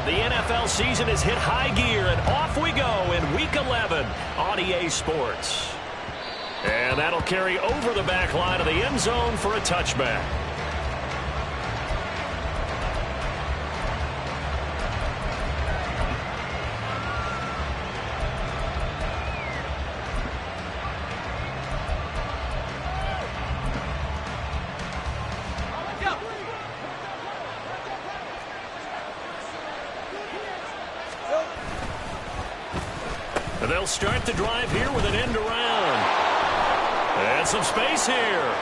The NFL season has hit high gear, and off we go in Week 11 on EA Sports. And that'll carry over the back line of the end zone for a touchback. And they'll start the drive here with an end around. And some space here.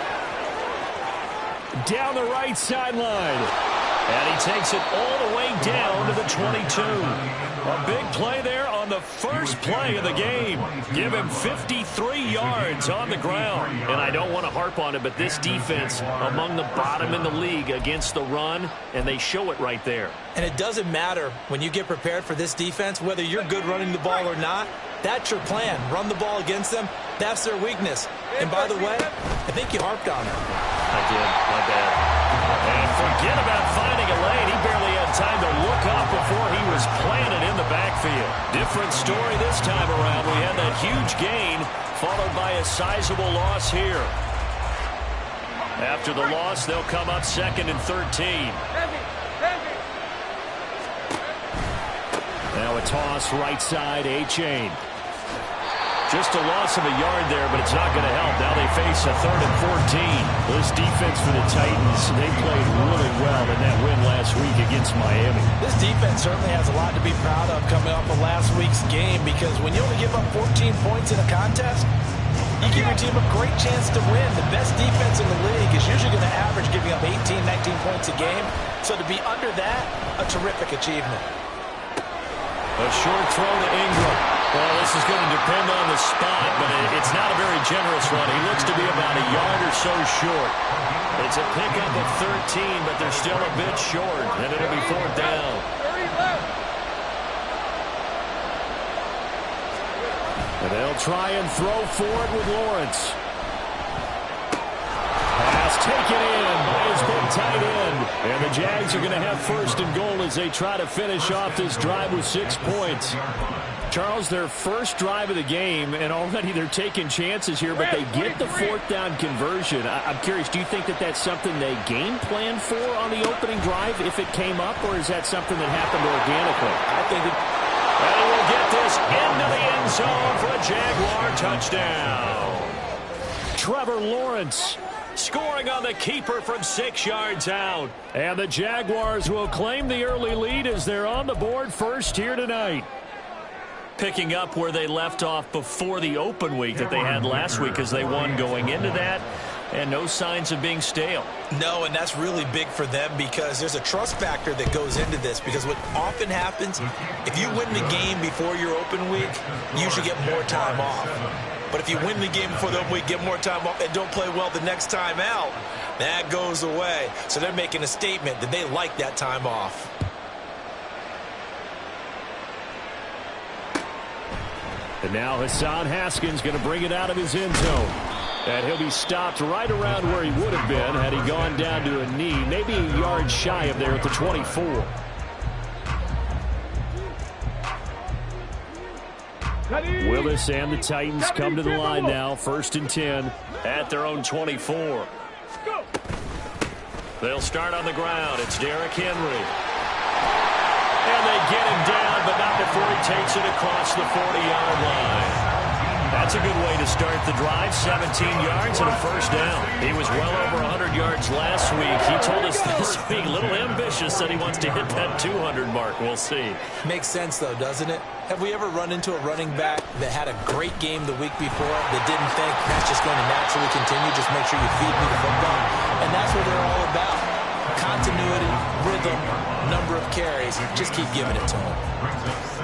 Down the right sideline. And he takes it all the way down to the 22. A big play there on the first play of the game. Give him 53 yards on the ground. And I don't want to harp on it, but this defense among the bottom in the league against the run, and they show it right there. And it doesn't matter when you get prepared for this defense, whether you're good running the ball or not, that's your plan. Run the ball against them. That's their weakness. And by the way, I think you harped on it. I did. My bad. And forget about finding a lane. He barely had time to look up before he was planted in the backfield. Different story this time around. We had that huge gain followed by a sizable loss here. After the loss, they'll come up 2nd and 13. Now a toss right side, A-Chain. Just a loss of a yard there, but it's not going to help. Now they face a 3rd and 14. This defense for the Titans, they played really well in that win last week against Miami. This defense certainly has a lot to be proud of coming off of last week's game, because when you only give up 14 points in a contest, you give your team a great chance to win. The best defense in the league is usually going to average giving up 18, 19 points a game. So to be under that, a terrific achievement. A short throw to Ingram. Well, this is going to depend on the spot, but it's not a very generous one. He looks to be about a yard or so short. It's a pickup of 13, but they're still a bit short, and it'll be 4th down. And they'll try and throw forward with Lawrence. Pass taken in by his big tight end. And the Jags are going to have 1st and goal as they try to finish off this drive with 6 points. Charles, their first drive of the game, and already they're taking chances here, but they get the 4th down conversion. I'm curious, do you think that that's something they game planned for on the opening drive if it came up, or is that something that happened organically? I think it... And we'll get this into the end zone for a Jaguar touchdown. Trevor Lawrence scoring on the keeper from 6 yards out. And the Jaguars will claim the early lead as they're on the board first here tonight. Picking up where they left off before the open week that they had last week, as they won going into that, and no signs of being stale. No, and that's really big for them, because there's a trust factor that goes into this, because what often happens, if you win the game before your open week, you usually get more time off. But if you win the game before the open week, get more time off, and don't play well the next time out, that goes away. So they're making a statement that they like that time off. And now Hassan Haskins going to bring it out of his end zone. And he'll be stopped right around where he would have been had he gone down to a knee, maybe a yard shy of there at the 24. Willis and the Titans come to the line now, 1st and 10 at their own 24. They'll start on the ground. It's Derrick Henry. And they get him down, but not before he takes it across the 40-yard line. That's a good way to start the drive. 17 yards and a 1st down. He was well over 100 yards last week. He told us this week, a little ambitious, that he wants to hit that 200 mark. We'll see. Makes sense, though, doesn't it? Have we ever run into a running back that had a great game the week before that didn't think that's just going to naturally continue? Just make sure you feed me the football. And that's what they're all about. Continuity, rhythm, number of carries. Just keep giving it to them.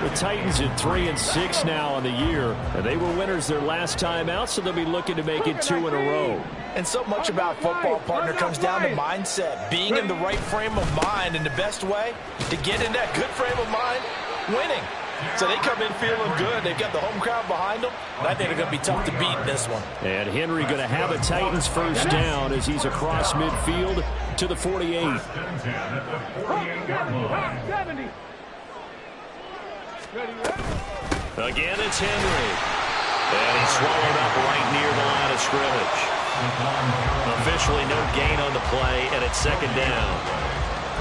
The Titans at 3-6 now on the year. And they were winners their last time out, so they'll be looking to make it 2 in a row. And so much about football, partner, comes down to mindset. Being in the right frame of mind, and the best way to get in that good frame of mind, winning. So they come in feeling good. They've got the home crowd behind them. And I think they're going to be tough to beat in this one. And Henry going to have a Titans 1st down as he's across midfield to the 48. Again, it's Henry. And he's swallowed up right near the line of scrimmage. Officially no gain on the play, and it's second down.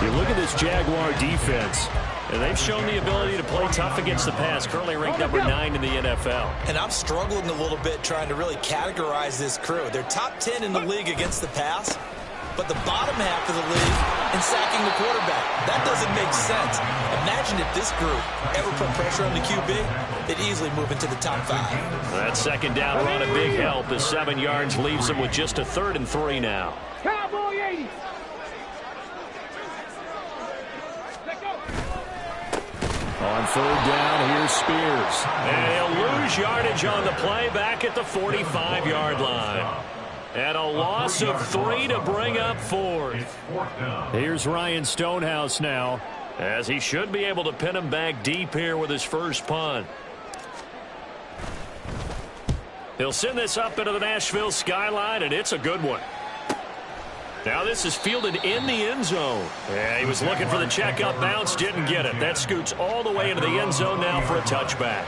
You look at this Jaguar defense, and they've shown the ability to play tough against the pass, currently ranked number 9 in the NFL. And I'm struggling a little bit trying to really categorize this crew. They're top 10 in the league against the pass, but the bottom half of the league in sacking the quarterback. That doesn't make sense. Imagine if this group ever put pressure on the QB, they'd easily move into the top 5. That second down run a big help as 7 yards leaves them with just a 3rd and 3 now. Cowboy 80. On 3rd down, here's Spears. And he'll lose yardage on the play back at the 45-yard line. And a loss of 3 to bring up 4th. Here's Ryan Stonehouse now, as he should be able to pin him back deep here with his first punt. He'll send this up into the Nashville skyline, and it's a good one. Now this is fielded in the end zone. Yeah, he was looking for the check-up bounce, didn't get it. That scoots all the way into the end zone now for a touchback.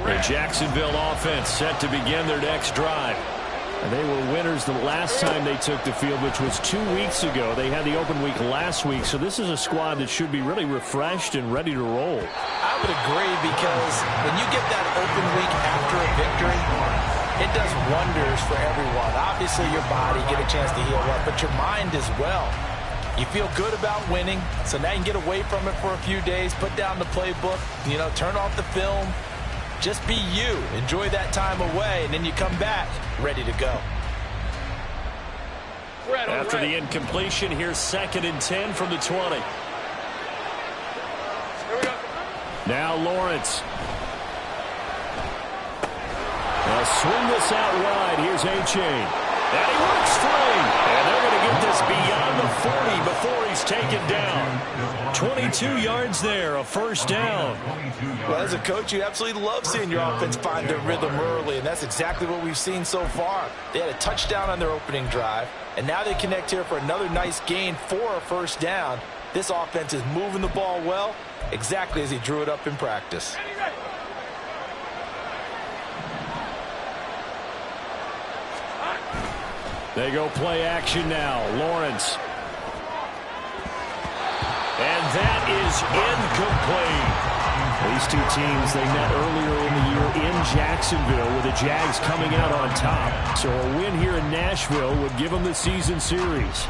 The Jacksonville offense set to begin their next drive. And they were winners the last time they took the field, which was 2 weeks ago. They had the open week last week, so this is a squad that should be really refreshed and ready to roll. I would agree, because when you get that open week after a victory, it does wonders for everyone. Obviously, your body get a chance to heal up, but your mind as well. You feel good about winning, so now you can get away from it for a few days, put down the playbook, turn off the film. Just be you. Enjoy that time away, and then you come back ready to go. After the incompletion, here's 2nd and 10 from the 20. Now Lawrence. They'll swing this out wide. Here's A-Chain. And he works free. And they're going to get this beyond the 40 before he's taken down. 22 yards there, a first down. Well, as a coach, you absolutely love seeing your offense find their rhythm early, and that's exactly what we've seen so far. They had a touchdown on their opening drive, and now they connect here for another nice gain for a first down. This offense is moving the ball well, exactly as he drew it up in practice. They go play action now. Lawrence. And that is incomplete. These two teams, they met earlier in the year in Jacksonville with the Jags coming out on top. So a win here in Nashville would give them the season series.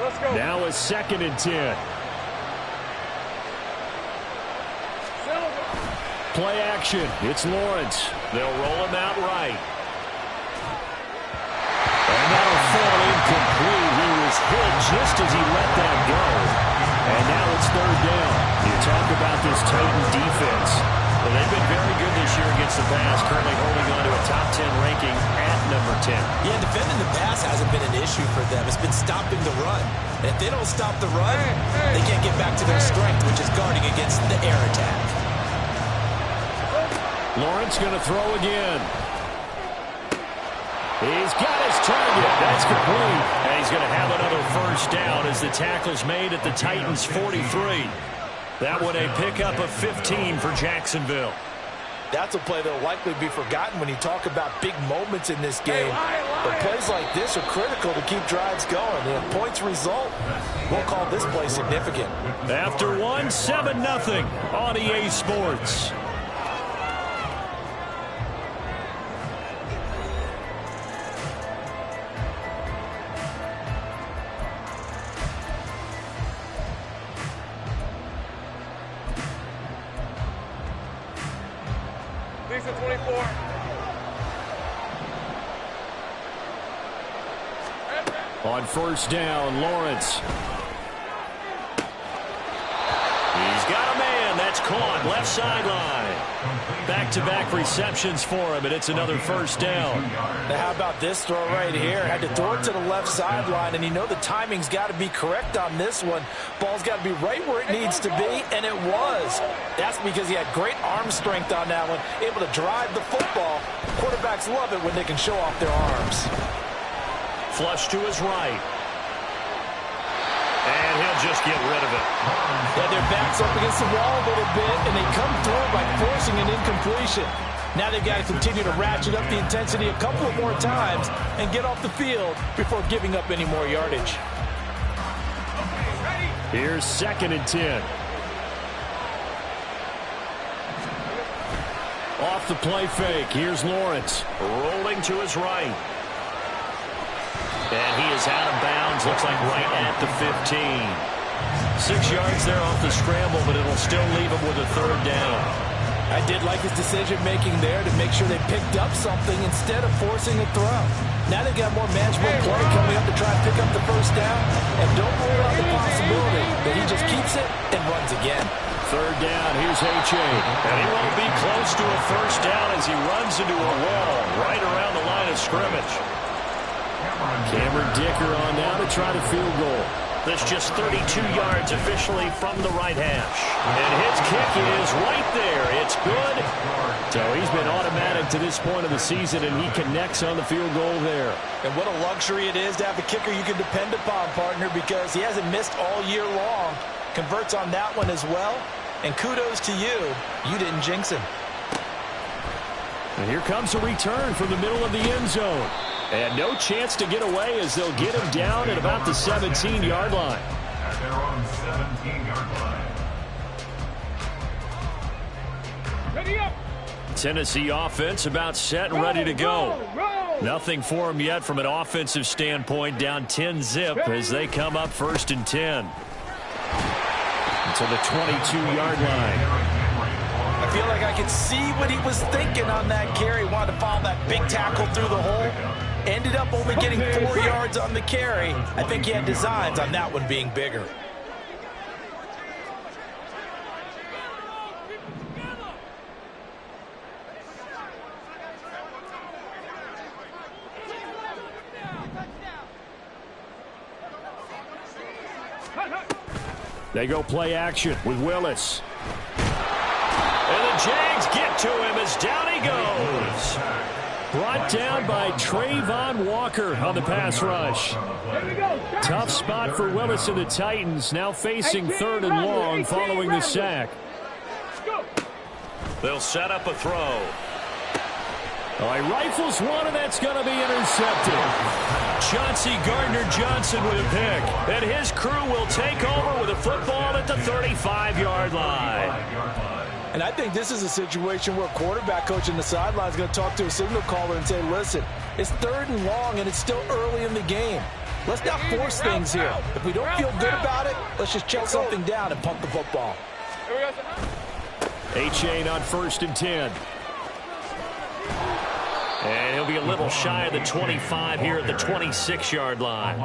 Let's go. Now a 2nd and 10. Play action. It's Lawrence. They'll roll him out right. And that'll fall incomplete. He was hit just as he let that go. And now it's 3rd down. You talk about this Titan defense. Well, they've been very good this year against the pass, currently holding on to a top 10 ranking at number 10. Yeah, defending the pass hasn't been an issue for them. It's been stopping the run. And if they don't stop the run, they can't get back to their strength, which is guarding against the air attack. Lawrence going to throw again. He's got his target. That's complete. And he's going to have another first down as the tackle's made at the Titans' 43. That one a pickup of 15 for Jacksonville. That's a play that will likely be forgotten when you talk about big moments in this game. But plays like this are critical to keep drives going. And if points result, we'll call this play significant. After one, 7-0 on EA Sports. Decent 24. On first down, Lawrence. He's got a man. That's It's caught left sideline. Back-to-back receptions for him, and it's another first down. Now how about this throw right here? Had to throw it to the left sideline, and you know the timing's got to be correct on this one. Ball's got to be right where it needs to be, and it was. That's because he had great arm strength on that one, able to drive the football. Quarterbacks love it when they can show off their arms. Flush to his right. And he'll just get rid of it. Yeah, their back's up against the wall a little bit, and they come through by forcing an incompletion. Now they've got to continue to ratchet up the intensity a couple of more times and get off the field before giving up any more yardage. Here's 2nd and 10. Off the play fake. Here's Lawrence. Rolling to his right. And he is out of bounds. Looks like right at the 15. 6 yards there off the scramble, but it'll still leave him with a 3rd down. I did like his decision-making there to make sure they picked up something instead of forcing a throw. Now they've got more manageable play coming up to try and pick up the 1st down. And don't rule out the possibility that he just keeps it and runs again. 3rd down, here's H.A. And he won't be close to a 1st down as he runs into a wall right around the line of scrimmage. Cameron Dicker on now to try the field goal. That's just 32 yards officially from the right hash. And his kick is right there. It's good. So he's been automatic to this point of the season, and he connects on the field goal there. And what a luxury it is to have a kicker you can depend upon, partner, because he hasn't missed all year long. Converts on that one as well. And kudos to you. You didn't jinx him. And here comes a return from the middle of the end zone. And no chance to get away as they'll get him down at about the 17-yard line. At their own 17-yard line. Ready up. Tennessee offense about set and ready to go. Nothing for them yet from an offensive standpoint. Down 10-zip as they come up 1st and 10. To the 22-yard line. I feel like I could see what he was thinking on that carry. Wanted to follow that big tackle through the hole. Ended up only getting 4 yards on the carry. I think he had designs on that one being bigger. They go play action with Willis. And the Jags get to him as down he goes. Brought down by Trayvon Walker on the pass rush. Tough spot for Willis and the Titans, now facing 3rd and long following the sack. They'll set up a throw. Oh, he rifles one, and that's going to be intercepted. Chauncey Gardner-Johnson with a pick. And his crew will take over with a football at the 35-yard line. And I think this is a situation where a quarterback coach in the sideline is going to talk to a signal caller and say, listen, it's 3rd and long, and it's still early in the game. Let's not force things here. If we don't feel good about it, let's just check something down and pump the football. A-Chain on 1st and 10. And he'll be a little shy of the 25 here at the 26-yard line.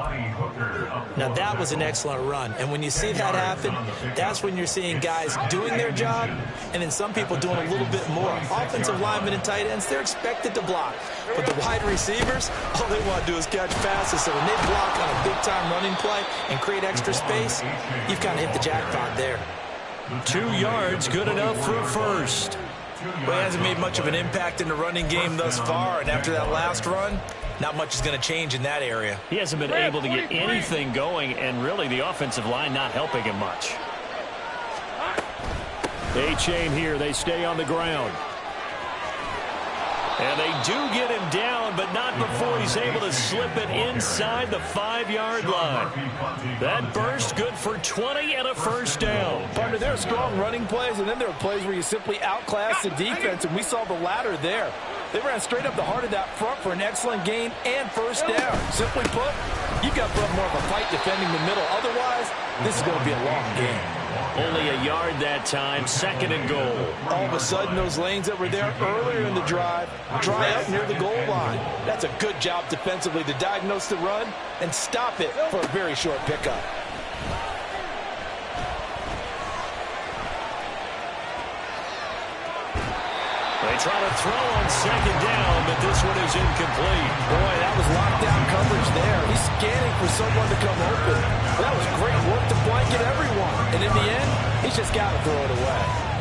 Now, that was an excellent run. And when you see that happen, that's when you're seeing guys doing their job and then some people doing a little bit more. Offensive linemen and tight ends, they're expected to block. But the wide receivers, all they want to do is catch passes. So when they block on a big-time running play and create extra space, you've kind of hit the jackpot there. 2 yards, good enough for a 1st. Well, he hasn't made much of an impact in the running game thus far, and after that last run, not much is going to change in that area. He hasn't been able to get anything going, and really the offensive line not helping him much. A-Chain here, they stay on the ground. And they do get him down, but not before he's able to slip it inside the 5-yard line. That burst good for 20 and a 1st down. Partner, there are strong running plays, and then there are plays where you simply outclass the defense, and we saw the latter there. They ran straight up the heart of that front for an excellent gain and 1st down. Simply put, you've got to put more of a fight defending the middle. Otherwise, this is going to be a long game. Only a yard that time, 2nd and goal. All of a sudden, those lanes that were there earlier in the drive dry up near the goal line. That's a good job defensively to diagnose the run and stop it for a very short pickup. They try to throw on second down, but this one is incomplete. Boy, that was lockdown coverage there. He's scanning for someone to come open. That was great work to blanket everyone. And in the end, he's just got to throw it away.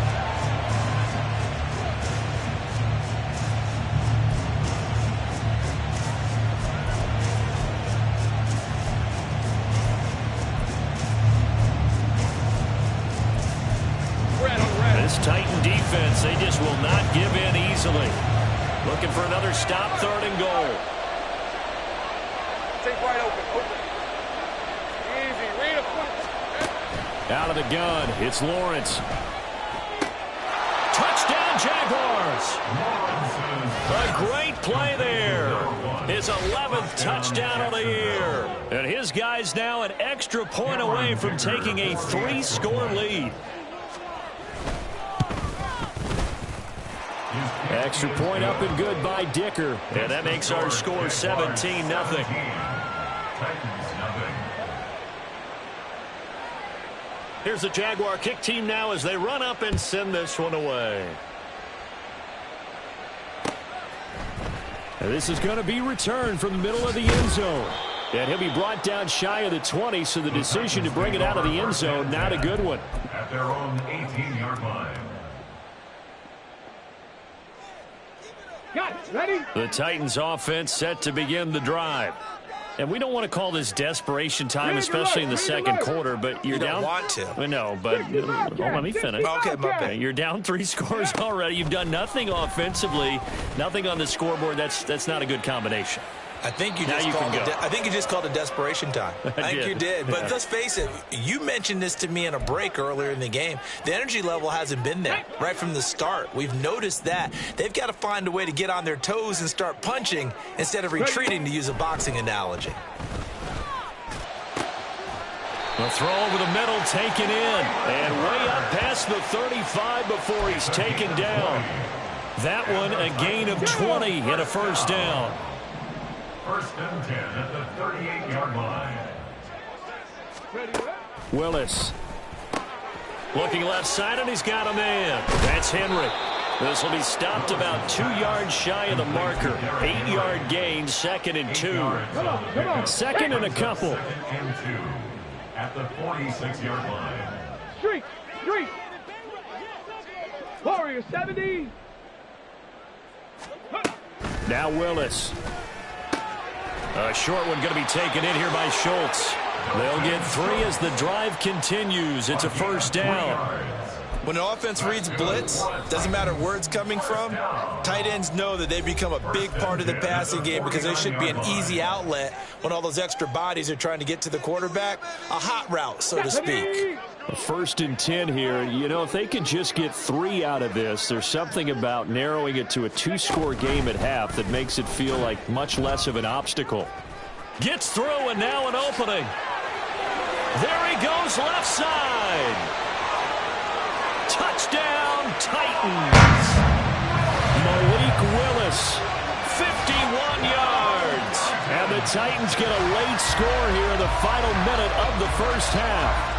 This Titan defense, they just will not give in easily. Looking for another stop, 3rd and goal. Stay wide open. Easy. Read a foot. Out of the gun, it's Lawrence. Touchdown, Jaguars. A great play there. His 11th touchdown of the year. And his guy's now an extra point away from taking a 3-score lead. Extra point up and good by Dicker. And that makes our score 17-0. Here's the Jaguar kick team now as they run up and send this one away. And this is going to be returned from the middle of the end zone. And he'll be brought down shy of the 20, so the decision to bring it out of the end zone, not a good one. At their own 18-yard line. Got it. Ready? The Titans offense set to begin the drive. And we don't want to call this desperation time, especially in the second quarter, but you're down. You don't want to. No, but let me finish. Okay, my bad. You're down 3 scores already. You've done nothing offensively, nothing on the scoreboard. That's not a good combination. I think you just called it desperation time. I think you did. But let's face it, you mentioned this to me in a break earlier in the game. The energy level hasn't been there right from the start. We've noticed that. They've got to find a way to get on their toes and start punching instead of retreating, to use a boxing analogy. The throw over the middle, taken in, and way up past the 35 before he's taken down. That one a gain of 20 and a first down. 1st and 10 at the 38-yard line. Willis. Looking left side, and he's got a man. That's Henry. This will be stopped about 2 yards shy of the marker. 8-yard gain, 2nd and 2. 2nd and a couple. 2nd and 2 at the 46-yard line. Street. Warrior 70. Now Willis. A short one going to be taken in here by Schultz. They'll get 3 as the drive continues. It's a first down. When an offense reads blitz, doesn't matter where it's coming from, tight ends know that they become a big part of the passing game because they should be an easy outlet when all those extra bodies are trying to get to the quarterback. A hot route, so to speak. 1st and 10 here. You know, if they could just get 3 out of this, there's something about narrowing it to a 2-score game at half that makes it feel like much less of an obstacle. Gets through, and now an opening. There he goes, left side. Touchdown, Titans. Malik Willis, 51 yards. And the Titans get a late score here in the final minute of the first half.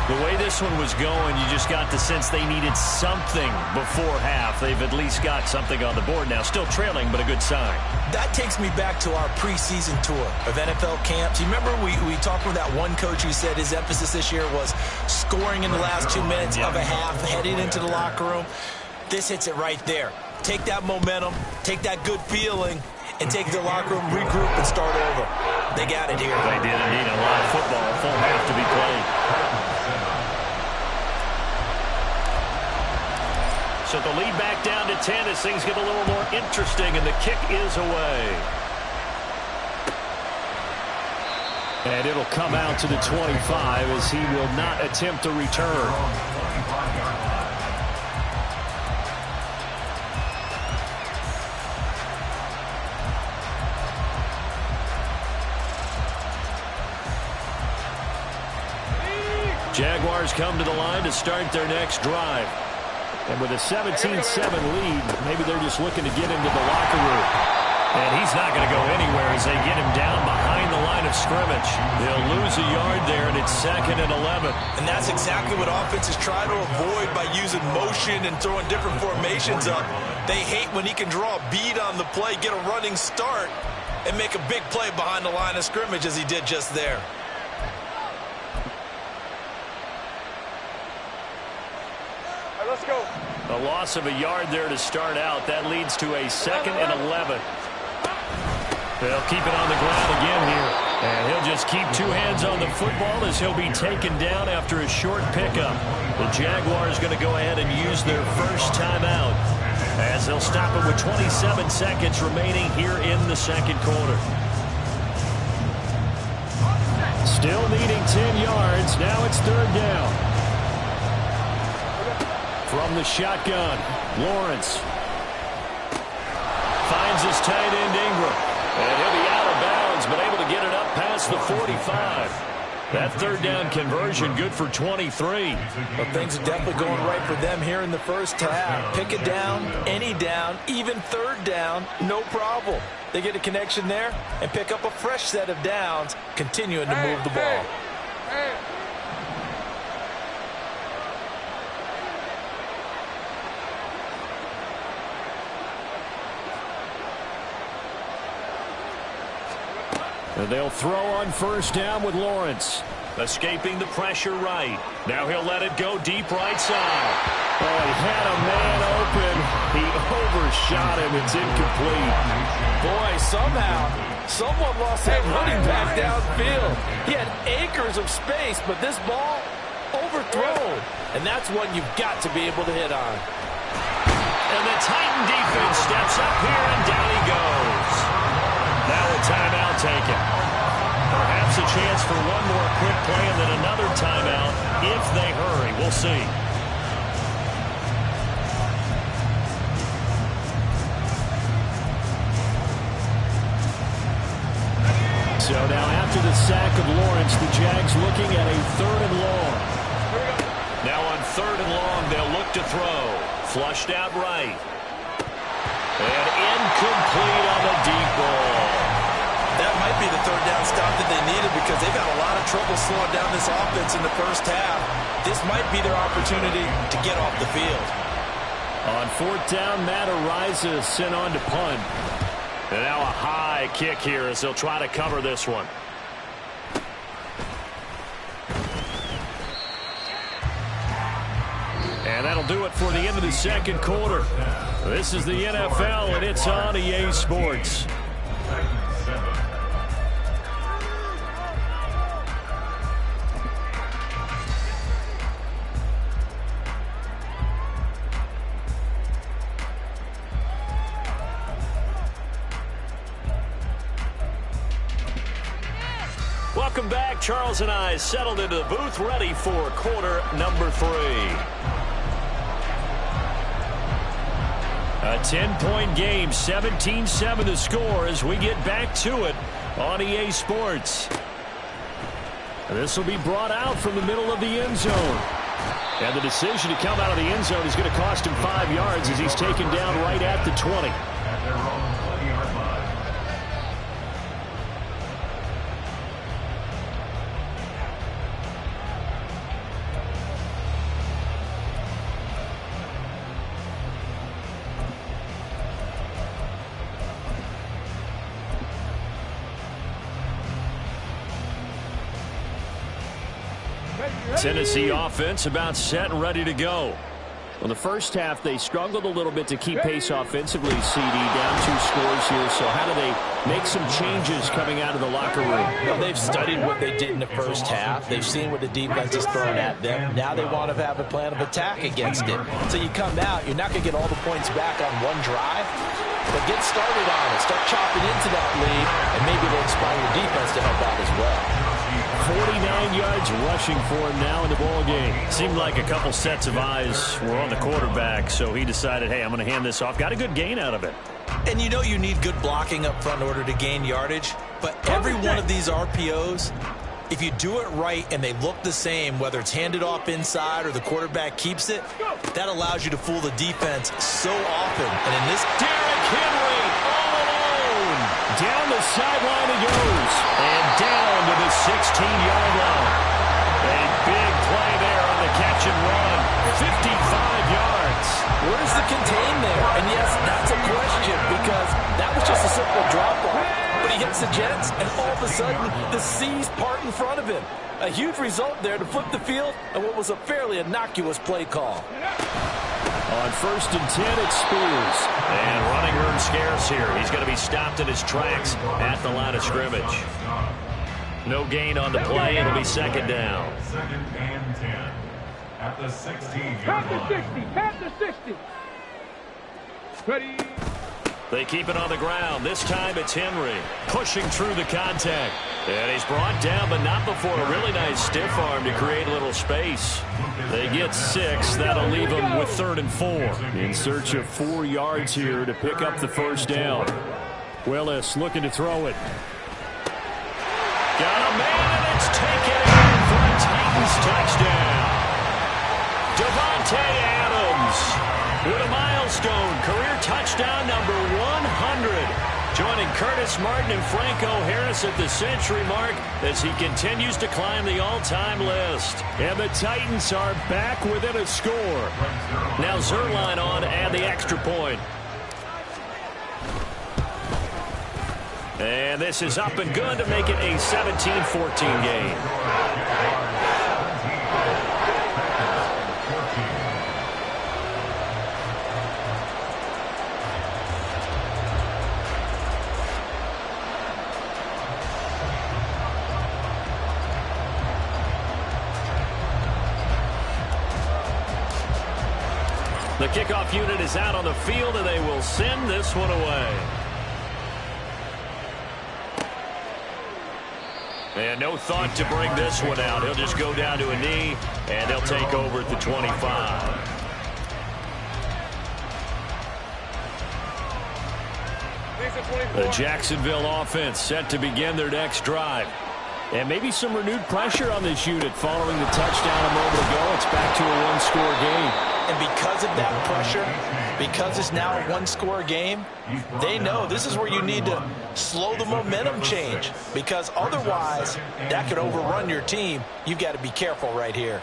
The way this one was going, you just got the sense they needed something before half. They've at least got something on the board now. Still trailing, but a good sign. That takes me back to our preseason tour of NFL camps. You remember we talked with that one coach who said his emphasis this year was scoring in the last 2 minutes of a half, heading into the locker room. This hits it right there. Take that momentum, take that good feeling, and take it to the locker room, regroup, and start over. They got it here. They did indeed. A lot of football, a full half to be played. So the lead back down to 10 as things get a little more interesting, and the kick is away. And it'll come out to the 25 as he will not attempt to return. Jaguars come to the line to start their next drive. And with a 17-7 lead, maybe they're just looking to get into the locker room. And he's not going to go anywhere as they get him down behind the line of scrimmage. They'll lose a yard there, and it's 2nd and 11. And that's exactly what offenses try to avoid by using motion and throwing different formations up. They hate when he can draw a bead on the play, get a running start, and make a big play behind the line of scrimmage as he did just there. All right, let's go. A loss of a yard there to start out. That leads to a 2nd and 11. They'll keep it on the ground again here. And he'll just keep two hands on the football as he'll be taken down after a short pickup. The Jaguars going to go ahead and use their first timeout as they'll stop it with 27 seconds remaining here in the second quarter. Still needing 10 yards. Now it's 3rd down. From the shotgun, Lawrence finds his tight end Ingram. And he'll be out of bounds, but able to get it up past the 45. That 3rd down conversion good for 23. Well, things are definitely going right for them here in the first half. Pick it down, any down, even 3rd down, no problem. They get a connection there and pick up a fresh set of downs, continuing to move the ball. And they'll throw on 1st down with Lawrence. Escaping the pressure right. Now he'll let it go deep right side. Oh, he had a man open. He overshot him. It's incomplete. Boy, somehow, someone lost that running back downfield. He had acres of space, but this ball overthrown. And that's one you've got to be able to hit on. And the Titan defense steps up here, and down he goes. Now a timeout taken. Perhaps a chance for one more quick play and then another timeout if they hurry. We'll see. So now after the sack of Lawrence, the Jags looking at a 3rd and long. Now on 3rd and long, they'll look to throw. Flushed out right. And incomplete on the deep ball. That might be the 3rd down stop that they needed because they've had a lot of trouble slowing down this offense in the first half. This might be their opportunity to get off the field. On 4th down, Matt Ariza sent on to punt. And now a high kick here as they'll try to cover this one. And that'll do it for the end of the second quarter. This is the NFL, and it's on EA Sports. Welcome back. Charles and I settled into the booth, ready for quarter number 3. A 10-point game, 17-7 to score as we get back to it on EA Sports. This will be brought out from the middle of the end zone. And the decision to come out of the end zone is going to cost him 5 yards as he's taken down right at the 20. At their own 20-yard line. Tennessee offense about set and ready to go. Well, the first half, they struggled a little bit to keep pace offensively, CD, down 2 scores here. So how do they make some changes coming out of the locker room? Well, they've studied what they did in the first half. They've seen what the defense is throwing at them. Now they want to have a plan of attack against it. So you come out, you're not going to get all the points back on one drive, but get started on it. Start chopping into that lead, and maybe it'll inspire your defense to help out as well. 49 yards rushing for him now in the ball game. Seemed like a couple sets of eyes were on the quarterback, so he decided, hey, I'm going to hand this off. Got a good gain out of it. And you know you need good blocking up front in order to gain yardage, but every one of these RPOs, if you do it right and they look the same, whether it's handed off inside or the quarterback keeps it, that allows you to fool the defense so often. And in this, Derrick Henry all alone. down the sideline he goes. And down to the 16-yard line. A big play there on the catch and run. 55 yards. Where's the contain there? And yes, that's a question because that was just a simple drop-off. But he hits the Jets, and all of a sudden, the seas part in front of him. A huge result there to flip the field and what was a fairly innocuous play call. On 1st and 10, it's Spears. And running room scarce here. He's going to be stopped in his tracks at the line of scrimmage. No gain on the play. It'll be 2nd down. 2nd and 10 at the 16-yard Pat line. the 60. Pat the 60. Ready. They keep it on the ground. This time it's Henry pushing through the contact. And he's brought down, but not before a really nice stiff arm to create a little space. They get 6. That'll leave them with 3rd and 4. In search of 4 yards here to pick up the 1st down. Willis looking to throw it. Got a man, and it's taken in for a Titans touchdown. Devontae Adams with a milestone career touchdown number 100. Joining Curtis Martin and Franco Harris at the century mark as he continues to climb the all-time list. And the Titans are back within a score. Now Zerline on to add the extra point. And this is up and good to make it a 17-14 game. The kickoff unit is out on the field, and they will send this one away. And no thought to bring this one out. He'll just go down to a knee, and they'll take over at the 25. The Jacksonville offense set to begin their next drive. And maybe some renewed pressure on this unit following the touchdown a moment ago. It's back to a one-score game. And because of that pressure, because it's now a one-score game, they know this is where you need to slow the momentum change. Because otherwise, that could overrun your team. You've got to be careful right here.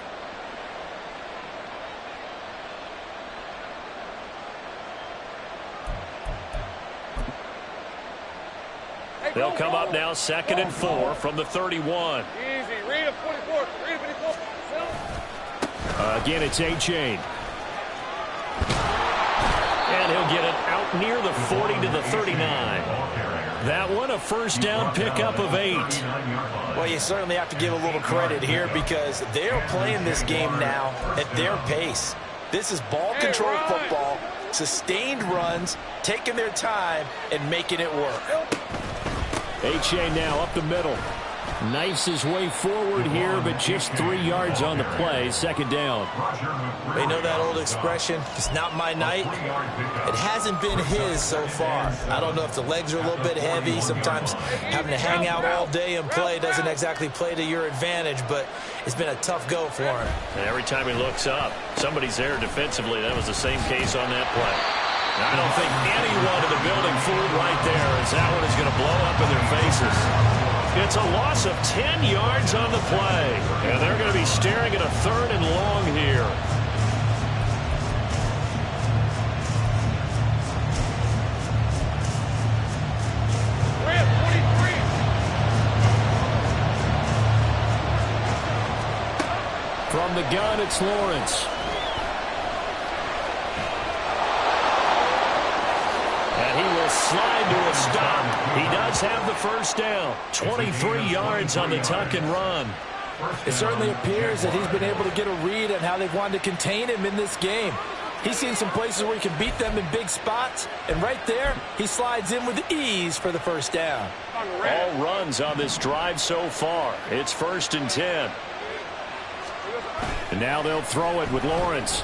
They'll come up now 2nd and 4 from the 31. Easy. Read him 24. Read him 24. Again, it's A-Chain. And he'll get it out near the 40 to the 39. That one a 1st down pickup of 8. Well, you certainly have to give a little credit here because they're playing this game now at their pace. This is ball control football, sustained runs, taking their time, and making it work. A-Chain now up the middle. Knifes his way forward here, but just 3 yards on the play. 2nd down. They know that old expression, it's not my night. It hasn't been his so far. I don't know if the legs are a little bit heavy. Sometimes having to hang out all day and play doesn't exactly play to your advantage, but it's been a tough go for him. And every time he looks up, somebody's there defensively. That was the same case on that play. I don't think anyone in the building fooled right there as that one is going to blow up in their faces. It's a loss of 10 yards on the play. And they're going to be staring at a 3rd and long here. From the gun, it's Lawrence. And he will slide to a stop. He does have the 1st down. 23 yards on the tuck and run. It certainly appears that he's been able to get a read on how they've wanted to contain him in this game. He's seen some places where he can beat them in big spots, and right there, he slides in with ease for the 1st down. All runs on this drive so far. It's 1st and 10. And now they'll throw it with Lawrence.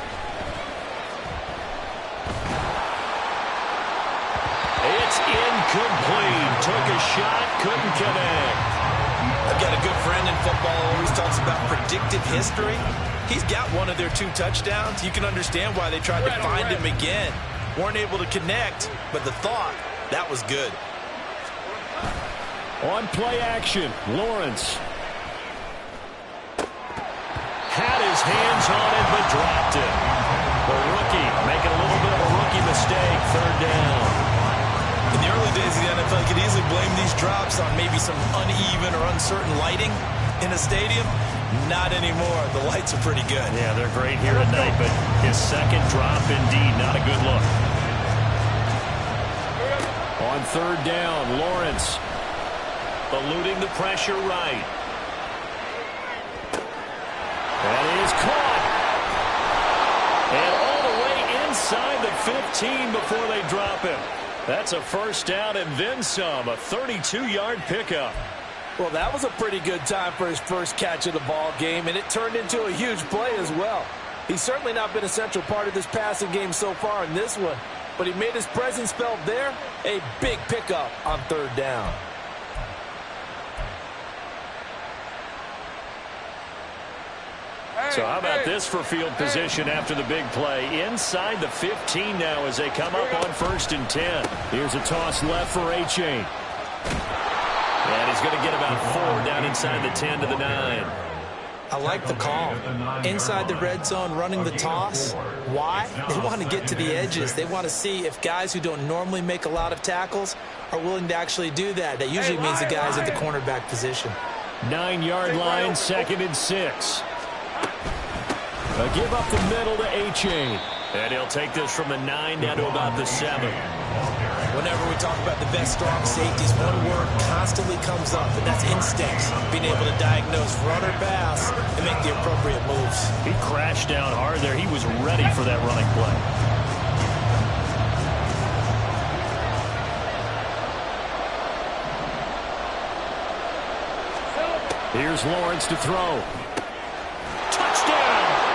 It's incomplete. Took a shot, couldn't connect. I've got a good friend in football, always talks about predictive history. He's got one of their 2 touchdowns. You can understand why they tried to find him again. Weren't able to connect, but the thought, that was good. On play action, Lawrence. Had his hands on it, but dropped it. The rookie making a little bit of a rookie mistake, third down. In the early days of the NFL, you could easily blame these drops on maybe some uneven or uncertain lighting in a stadium. Not anymore. The lights are pretty good. Yeah, they're great here tonight, but his second drop, indeed, not a good look. On third down, Lawrence eluding the pressure right. That is caught. And all the way inside the 15 before they drop him. That's a first down and then some, a 32-yard pickup. Well, that was a pretty good time for his first catch of the ball game, and it turned into a huge play as well. He's certainly not been a central part of this passing game so far in this one, but he made his presence felt there. A big pickup on third down. So how about this for field position after the big play? Inside the 15 now as they come up on 1st and 10. Here's a toss left for A-Chain. And he's going to get about 4 down inside the 10 to the 9. I like the call. Inside the red zone, running the toss. Why? They want to get to the edges. They want to see if guys who don't normally make a lot of tackles are willing to actually do that. That usually means the guys at the cornerback position. 9-yard line, 2nd and 6. A give up the middle to A-Chain. And he'll take this from the 9 down to about the 7. Whenever we talk about the best strong safeties, one word constantly comes up, and that's instincts. Being able to diagnose run or pass and make the appropriate moves. He crashed down hard there. He was ready for that running play. Here's Lawrence to throw. Touchdown!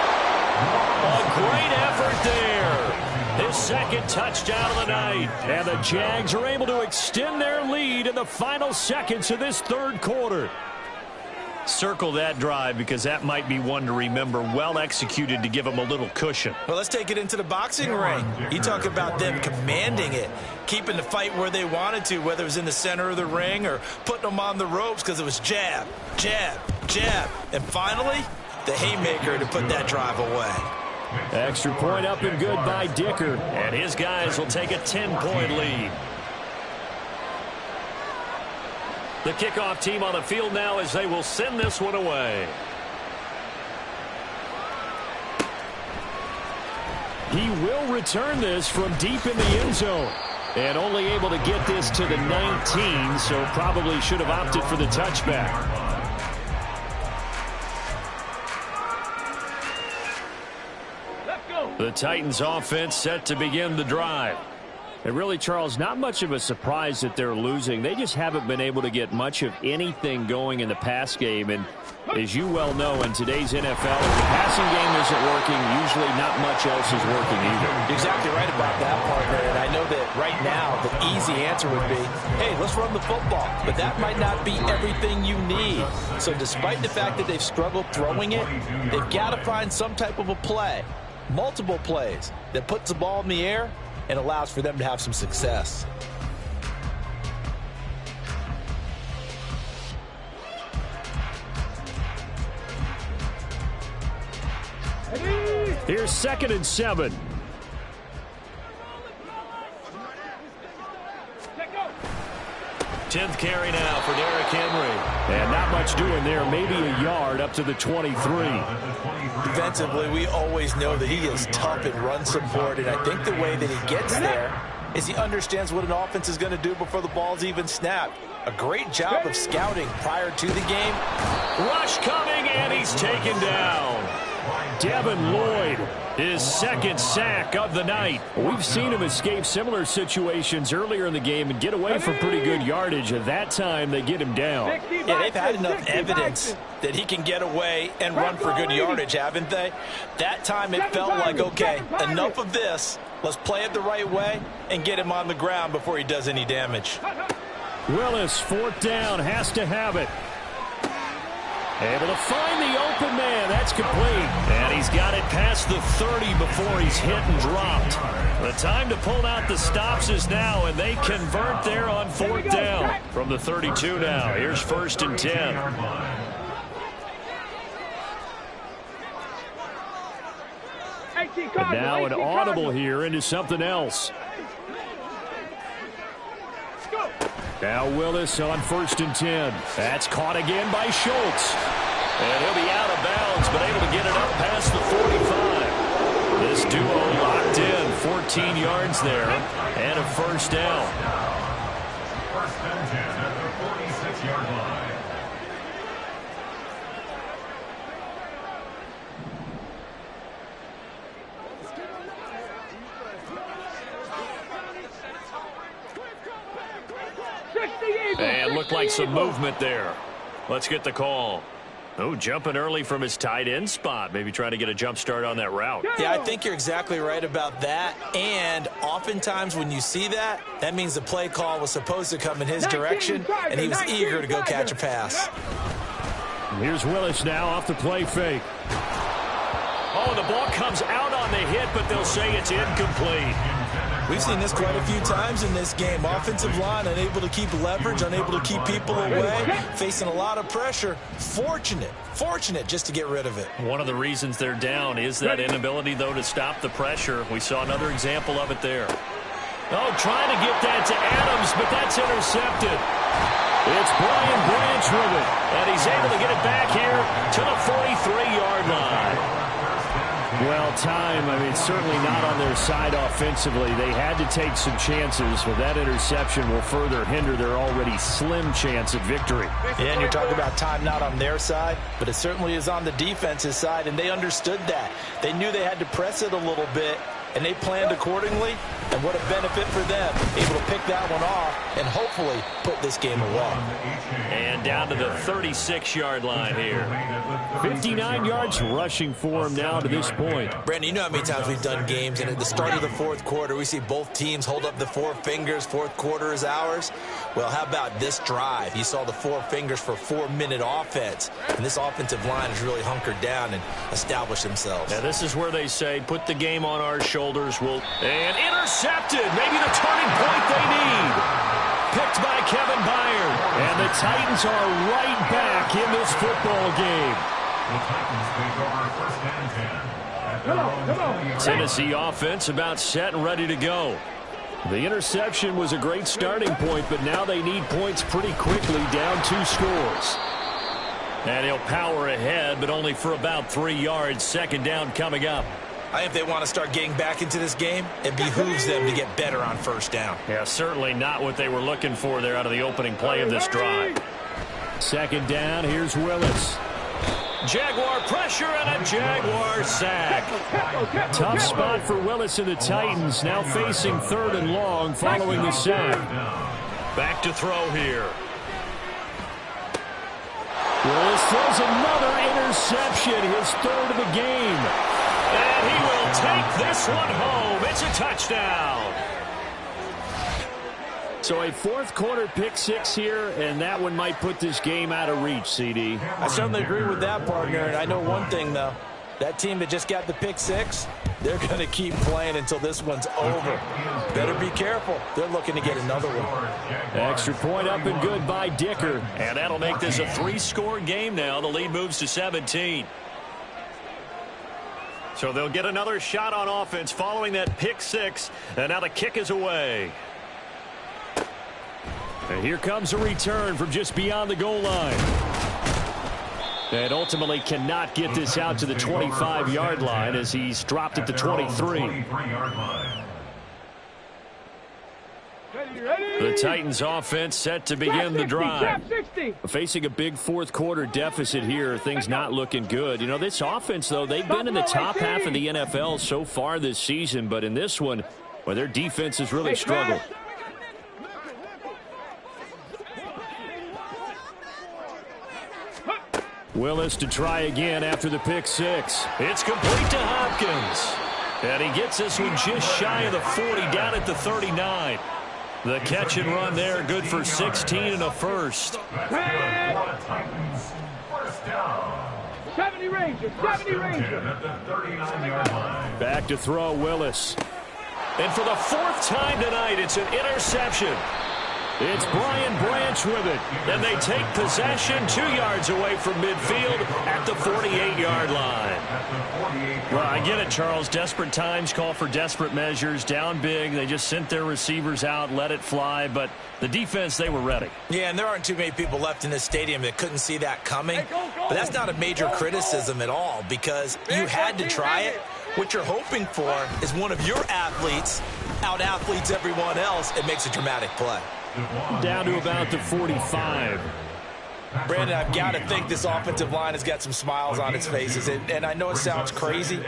A great effort there. His second touchdown of the night. And the Jags are able to extend their lead in the final seconds of this third quarter. Circle that drive because that might be one to remember. Well executed to give them a little cushion. Well, let's take it into the boxing ring. You talk about them commanding it, keeping the fight where they wanted to, whether it was in the center of the ring or putting them on the ropes because it was jab, jab, jab. And finally, the haymaker to put that drive away. Extra point up and good by Dicker. And his guys will take a 10-point lead. The kickoff team on the field now as they will send this one away. He will return this from deep in the end zone. And only able to get this to the 19, so probably should have opted for the touchback. The Titans offense set to begin the drive. And really, Charles, not much of a surprise that they're losing. They just haven't been able to get much of anything going in the pass game. And as you well know, in today's NFL, if the passing game isn't working, usually not much else is working either. You're exactly right about that, partner. And I know that right now the easy answer would be, hey, let's run the football. But that might not be everything you need. So despite the fact that they've struggled throwing it, they've got to find some type of a play, multiple plays, that puts the ball in the air and allows for them to have some success. Here's 2nd and 7. Tenth carry now for Derrick Henry. And not much doing there. Maybe a yard up to the 23. Defensively, we always know that he is tough in run support, and I think the way that he gets there is he understands what an offense is going to do before the ball's even snapped. A great job of scouting prior to the game. Rush coming, and he's taken down. Devin Lloyd, his second sack of the night. We've seen him escape similar situations earlier in the game and get away from pretty good yardage. At that time, they get him down. Yeah, they've had enough evidence that he can get away and run for good yardage, haven't they? That time it felt like, okay, enough of this. Let's play it the right way and get him on the ground before he does any damage. Willis, 4th down, has to have it. Able to find the open man. That's complete. And he's got it past the 30 before he's hit and dropped. The time to pull out the stops is now, and they convert there on 4th down. From the 32 now, here's 1st and 10. And now an audible here into something else. Now Willis on 1st and 10. That's caught again by Schultz. And he'll be out of bounds, but able to get it up past the 45. This duo locked in, 14 yards there, and a 1st down. 1st and 10 at the 46-yard line. And looked like some movement there. Let's get the call. Oh, jumping early from his tight end spot. Maybe trying to get a jump start on that route. Yeah, I think you're exactly right about that. And oftentimes when you see that, that means the play call was supposed to come in his direction, and he was eager to go catch a pass. Here's Willis now off the play fake. Oh, the ball comes out on the hit, but they'll say it's incomplete. We've seen this quite a few times in this game. Offensive line unable to keep leverage, unable to keep people away, facing a lot of pressure. Fortunate just to get rid of it. One of the reasons they're down is that inability, though, to stop the pressure. We saw another example of it there. Oh, trying to get that to Adams, but that's intercepted. It's Brian Branch with it, and he's able to get it back here to the 43-yard line. Well, certainly not on their side offensively. They had to take some chances, but that interception will further hinder their already slim chance at victory. Yeah, and you're talking about time not on their side, but it certainly is on the defense's side, and they understood that. They knew they had to press it a little bit, and they planned accordingly, and what a benefit for them, able to pick that one off and hopefully put this game away. And down to the 36-yard line here. 59 yards rushing for him now to this point. Brandon, you know how many times we've done games, and at the start of the fourth quarter, we see both teams hold up the four fingers, fourth quarter is ours. Well, how about this drive? You saw the four fingers for 4-minute offense, and this offensive line has really hunkered down and established themselves. Now, this is where they say, put the game on our shoulders. And intercepted. Maybe the turning point they need. Picked by Kevin Byard. And the Titans are right back in this football game. The Titans take over 1st and 10. Tennessee offense about set and ready to go. The interception was a great starting point, but now they need points pretty quickly, down 2 scores. And he'll power ahead, but only for about 3 yards. Second down coming up. I think if they want to start getting back into this game, it behooves them to get better on first down. Yeah, certainly not what they were looking for there out of the opening play of this drive. Second down, here's Willis. Jaguar pressure and a Jaguar sack. Tough spot for Willis and the Titans, now facing 3rd and long following the sack. Back to throw here. Willis throws another interception, his 3rd of the game. And he will take this one home. It's a touchdown. So a fourth quarter pick 6 here, and that one might put this game out of reach, CD. I certainly agree with that, partner. And I know one thing, though. That team that just got the pick 6, they're going to keep playing until this one's over. Better be careful. They're looking to get another one. Extra point up and good by Dicker. And that'll make this a 3-score game now. The lead moves to 17. So they'll get another shot on offense following that pick 6. And now the kick is away. And here comes a return from just beyond the goal line. And ultimately cannot get this out to the 25-yard line as he's dropped at the 23. The Titans offense set to begin the drive. Facing a big fourth quarter deficit here, things not looking good. You know, this offense, though, they've been in the top half of the NFL so far this season, but in this one, well, their defense has really struggled. Willis to try again after the pick 6. It's complete to Hopkins. And he gets this one just shy of the 40, down at the 39. The catch and run there, good for 16 and a first. Titans, 1st down. Ranger, 70 Ranger. At the 39-yard line. Back to throw, Willis. And for the fourth time tonight, it's an interception. It's Brian Branch with it. And they take possession 2 yards away from midfield at the 48-yard line. Well, I get it, Charles. Desperate times call for desperate measures. Down big. They just sent their receivers out, let it fly. But the defense, they were ready. Yeah, and there aren't too many people left in this stadium that couldn't see that coming. But that's not a major criticism at all because you had to try it. What you're hoping for is one of your athletes out-athletes everyone else and makes a dramatic play. Down to about the 45. Brandon, I've got to think this offensive line has got some smiles on its faces. And I know it sounds crazy,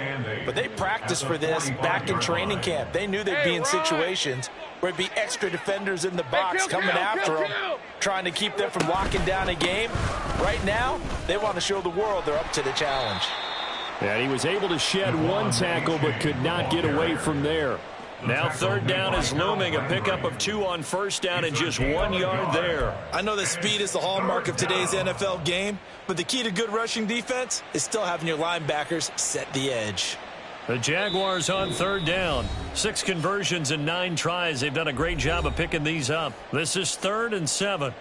but they practiced for this back in training camp. They knew they'd be in situations where it'd be extra defenders in the box coming after them, trying to keep them from locking down a game. Right now, they want to show the world they're up to the challenge. And he was able to shed one tackle but could not get away from there. Now third down is looming, a pickup of 2 on first down and just 1 yard there. I know that speed is the hallmark of today's NFL game, but the key to good rushing defense is still having your linebackers set the edge. The Jaguars on third down. 6 conversions and 9 tries. They've done a great job of picking these up. This is 3rd and 7.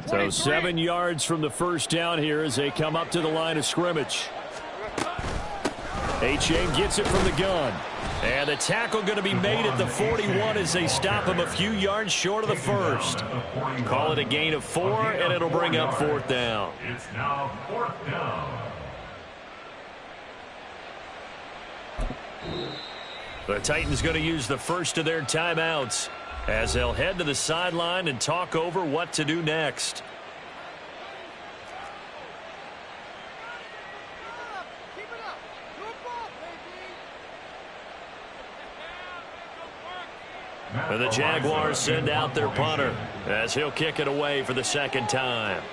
So 7 yards from the first down here as they come up to the line of scrimmage. A-Chain gets it from the gun. And the tackle going to be made at the 41 as they stop him a few yards short of the first. Call it a gain of 4, and it'll bring up 4th down. It's now 4th down. The Titans going to use the first of their timeouts as they'll head to the sideline and talk over what to do next. And the Jaguars send out their punter as he'll kick it away for the second time.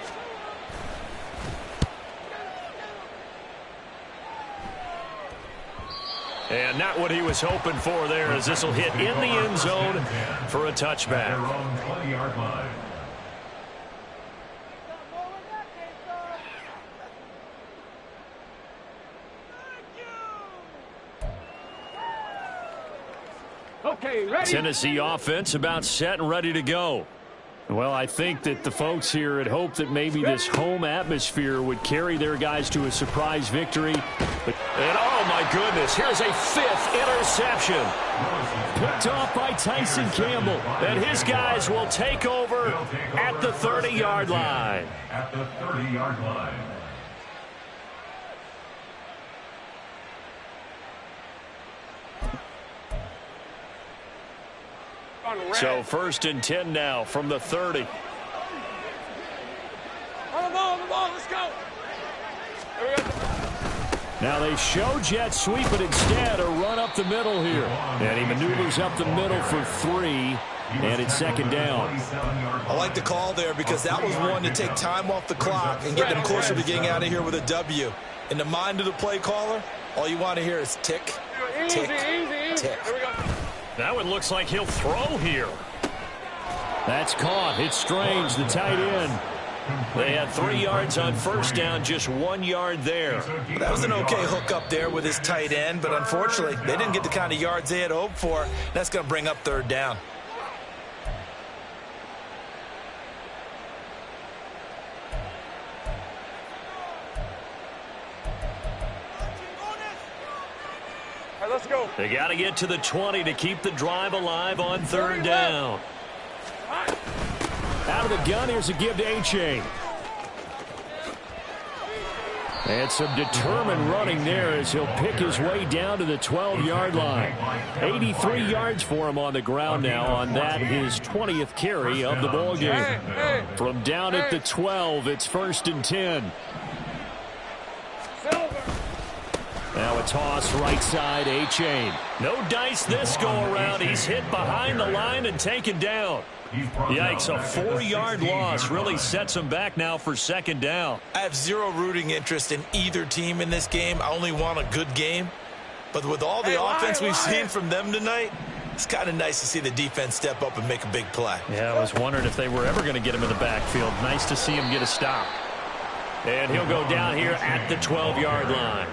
And not what he was hoping for there as this will hit in the end zone for a touchback. Okay, ready. Tennessee offense about set and ready to go. Well, I think that the folks here had hoped that maybe this home atmosphere would carry their guys to a surprise victory. And oh my goodness, here's a 5th interception. Picked off by Tyson Campbell. And his guys will take over at the 30-yard line. At the 30-yard line. So 1st and 10 now from the 30. On the ball, let's go. Now they show jet sweep, but instead a run up the middle here. And he maneuvers up the middle for 3, and it's 2nd down. I like the call there because that was one to take time off the clock and get them closer to getting out of here with a W. In the mind of the play caller, all you want to hear is tick, tick, tick. That one looks like he'll throw here. That's caught. It's Strange, the tight end. They had 3 yards on first down, just 1 yard there. That was an okay hook up there with his tight end, but unfortunately, they didn't get the kind of yards they had hoped for. That's going to bring up 3rd down. All right, let's go. They got to get to the 20 to keep the drive alive on 3rd down. Out of the gun, here's a give to A-Chain. And some determined running there as he'll pick his way down to the 12-yard line. 83 yards for him on the ground now on that, his 20th carry of the ballgame. From down at the 12, it's 1st and 10. Now a toss right side, A-Chain. No dice this go-around. He's hit behind the line and taken down. Yikes, a 4-yard loss really sets him back now for second down. I have zero rooting interest in either team in this game. I only want a good game. But with all the offense we've seen from them tonight, it's kind of nice to see the defense step up and make a big play. Yeah, I was wondering if they were ever going to get him in the backfield. Nice to see him get a stop. And he'll go down here at the 12-yard line.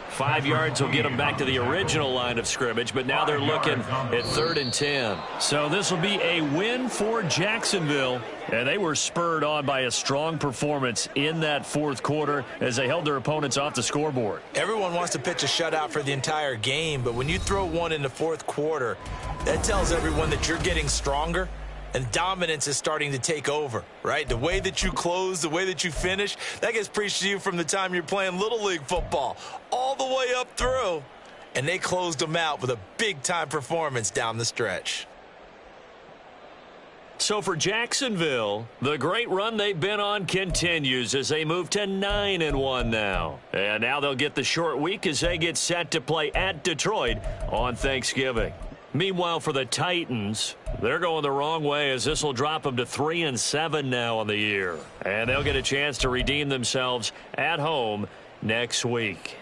5 yards will get them back to the original line of scrimmage, but now they're looking at 3rd and 10. So this will be a win for Jacksonville, and they were spurred on by a strong performance in that fourth quarter as they held their opponents off the scoreboard. Everyone wants to pitch a shutout for the entire game, but when you throw one in the fourth quarter, that tells everyone that you're getting stronger and dominance is starting to take over, right? The way that you close, the way that you finish, that gets preached to you from the time you're playing Little League football all the way up through. And they closed them out with a big-time performance down the stretch. So for Jacksonville, the great run they've been on continues as they move to 9-1 now. And now they'll get the short week as they get set to play at Detroit on Thanksgiving. Meanwhile, for the Titans, they're going the wrong way as this will drop them to 3-7 now on the year. And they'll get a chance to redeem themselves at home next week.